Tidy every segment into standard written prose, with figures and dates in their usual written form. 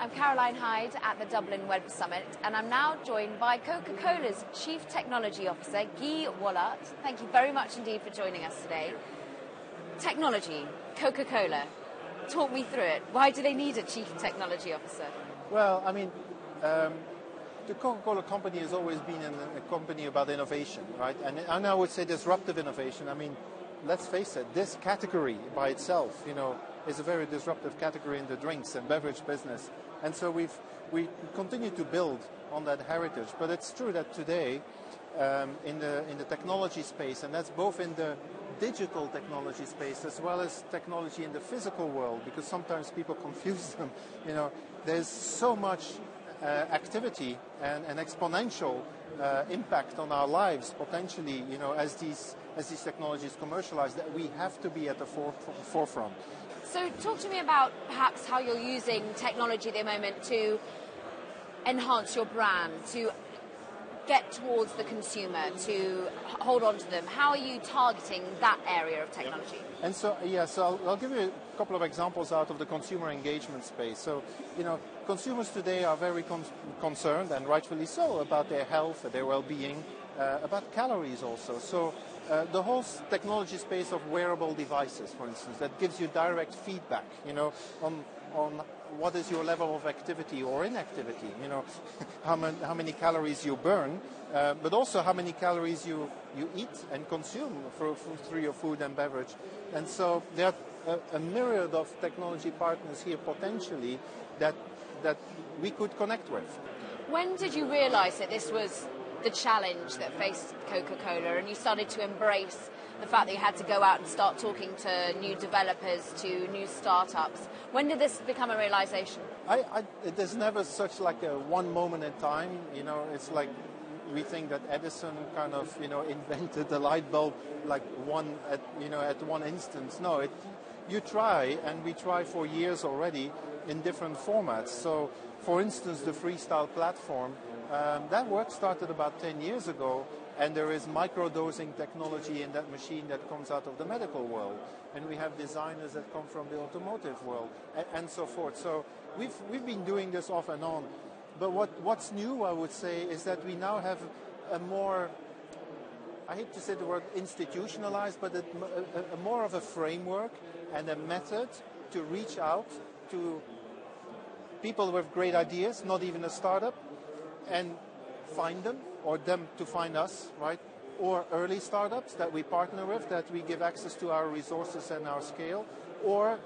I'm Caroline Hyde at the Dublin Web Summit, and I'm now joined by Coca-Cola's Chief Technology Officer, Guy Wollaert. Thank you very much indeed for joining us today. Technology, Coca-Cola. Talk me through it. Why do they need a Chief Technology Officer? Well, I mean, the Coca-Cola company has always been a company about innovation, right? And I would say disruptive innovation. I mean, let's face it, this category by itself, is a very disruptive category in the drinks and beverage business. And so we continue to build on that heritage. But it's true that today, in the technology space, and that's both in the digital technology space as well as technology in the physical world, because sometimes people confuse them. There's so much activity and an exponential impact on our lives potentially, as these technologies commercialize, that we have to be at the forefront. So talk to me about perhaps how you're using technology at the moment to enhance your brand, to get towards the consumer, to hold on to them. How are you targeting that area of technology? Yeah. And so I'll give you a couple of examples out of the consumer engagement space. So, consumers today are very concerned, and rightfully so, about their health, their well-being, about calories also. So the whole technology space of wearable devices, for instance, that gives you direct feedback, on what is your level of activity or inactivity, how many calories you burn, but also how many calories you eat and consume through your food and beverage. And so there are a myriad of technology partners here potentially that we could connect with. When did you realize that this was the challenge that faced Coca-Cola and you started to embrace the fact that you had to go out and start talking to new developers, to new startups? When did this become a realization? There's never such like a one moment in time. It's like we think that Edison kind of, invented the light bulb like at one instance. No, you try, and we try for years already in different formats. So, for instance, the Freestyle platform, that work started about 10 years ago, and there is microdosing technology in that machine that comes out of the medical world, and we have designers that come from the automotive world, and so forth. So we've been doing this off and on. But what's new, I would say, is that we now have a more, I hate to say the word institutionalized, but a more of a framework and a method to reach out to people with great ideas, not even a startup, and find them, or them to find us, right? Or early startups that we partner with, that we give access to our resources and our scale, or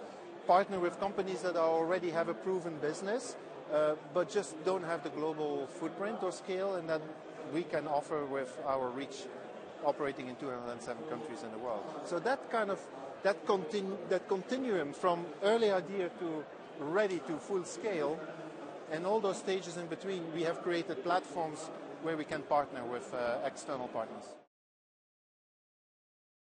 partner with companies that already have a proven business, but just don't have the global footprint or scale, and that we can offer with our reach, operating in 207 countries in the world. So that kind of that continuum from early idea to ready to full scale, and all those stages in between, we have created platforms where we can partner with external partners.